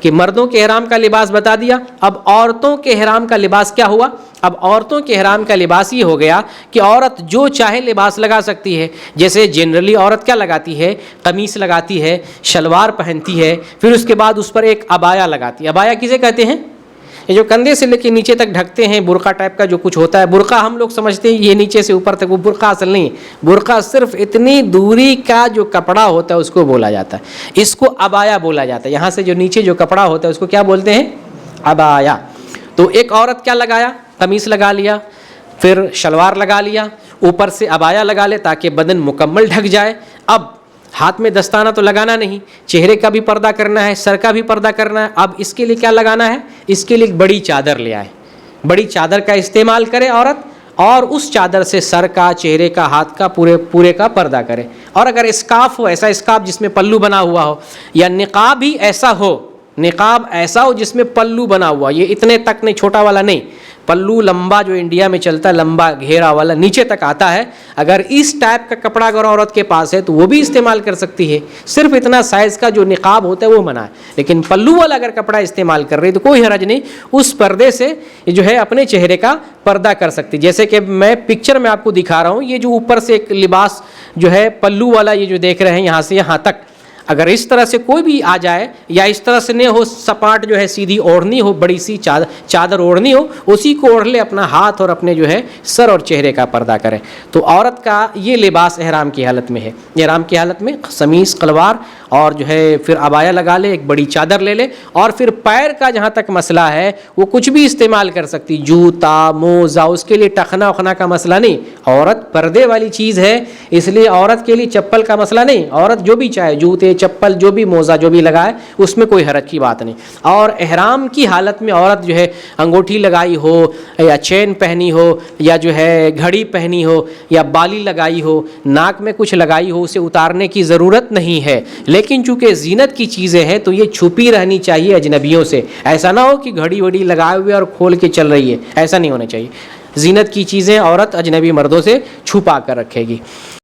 کہ مردوں کے احرام کا لباس بتا دیا. اب عورتوں کے احرام کا لباس کیا ہوا؟ اب عورتوں کے احرام کا لباس یہ ہو گیا کہ عورت جو چاہے لباس لگا سکتی ہے. جیسے جنرلی عورت کیا لگاتی ہے؟ قمیص لگاتی ہے, شلوار پہنتی ہے, پھر اس کے بعد اس پر ایک عبایا لگاتی ہے. عبایا کسے کہتے ہیں؟ یہ جو کندھے سے لے کے نیچے تک ڈھکتے ہیں, برقع ٹائپ کا جو کچھ ہوتا ہے. برقع ہم لوگ سمجھتے ہیں یہ نیچے سے اوپر تک, وہ برقع اصل نہیں ہے. برقع صرف اتنی دوری کا جو کپڑا ہوتا ہے اس کو بولا جاتا ہے, اس کو عبایا بولا جاتا ہے. یہاں سے جو نیچے جو کپڑا ہوتا ہے اس کو کیا بولتے ہیں؟ عبایا. تو ایک عورت کیا لگایا؟ قمیص لگا لیا, پھر شلوار لگا لیا, اوپر سے عبایا لگا لے تاکہ بدن مکمل ڈھک جائے. اب ہاتھ میں دستانہ تو لگانا نہیں, چہرے کا بھی پردہ کرنا ہے, سر کا بھی پردہ کرنا ہے. اب اس کے لیے کیا لگانا ہے؟ اس کے لیے ایک بڑی چادر لے آئے. بڑی چادر کا استعمال کرے عورت, اور اس چادر سے سر کا, چہرے کا, ہاتھ کا, پورے کا پردہ کرے. اور اگر اسکارف ہو, ایسا اسکارف جس میں پلو بنا ہوا ہو, یا نقاب ہی ایسا ہو, نقاب ایسا ہو جس میں پلو بنا ہوا, یہ اتنے تک نہیں, چھوٹا والا نہیں, پلو لمبا جو انڈیا میں چلتا ہے, لمبا گھیرا والا نیچے تک آتا ہے. اگر اس ٹائپ کا کپڑا اگر عورت کے پاس ہے تو وہ بھی استعمال کر سکتی ہے. صرف اتنا سائز کا جو نقاب ہوتا ہے وہ منع ہے, لیکن پلو والا اگر کپڑا استعمال کر رہی ہے تو کوئی حرج نہیں, اس پردے سے جو ہے اپنے چہرے کا پردہ کر سکتی. جیسے کہ میں پکچر میں آپ کو دکھا رہا ہوں, یہ جو اوپر سے ایک لباس جو ہے پلو والا, یہ جو دیکھ رہے ہیں یہاں سے یہاں تک, اگر اس طرح سے کوئی بھی آ جائے, یا اس طرح سے نہیں ہو, سپاٹ جو ہے سیدھی اوڑھنی ہو, بڑی سی چادر اوڑھنی ہو, اسی کو اوڑھ لے, اپنا ہاتھ اور اپنے جو ہے سر اور چہرے کا پردہ کرے. تو عورت کا یہ لباس احرام کی حالت میں ہے. احرام کی حالت میں قمیص, شلوار, اور جو ہے پھر عبایا لگا لے, ایک بڑی چادر لے لے, اور پھر پیر کا جہاں تک مسئلہ ہے وہ کچھ بھی استعمال کر سکتی, جوتا, موزہ, اس کے لیے ٹخنا وخنا کا مسئلہ نہیں. عورت پردے والی چیز ہے, اس لیے عورت کے لیے چپل کا مسئلہ نہیں. عورت جو بھی چاہے, جوتے, چپل, جو بھی موزہ جو بھی لگائے, اس میں کوئی حرج کی بات نہیں. اور احرام کی حالت میں عورت جو ہے انگوٹھی لگائی ہو, یا چین پہنی ہو, یا جو ہے گھڑی پہنی ہو, یا بالی لگائی ہو, ناک میں کچھ لگائی ہو, اسے اتارنے کی ضرورت نہیں ہے. لیکن چونکہ زینت کی چیزیں ہیں تو یہ چھپی رہنی چاہیے اجنبیوں سے. ایسا نہ ہو کہ گھڑی وڑی لگائے ہوئے اور کھول کے چل رہی ہے, ایسا نہیں ہونا چاہیے. زینت کی چیزیں عورت اجنبی مردوں سے چھپا کر رکھے گی.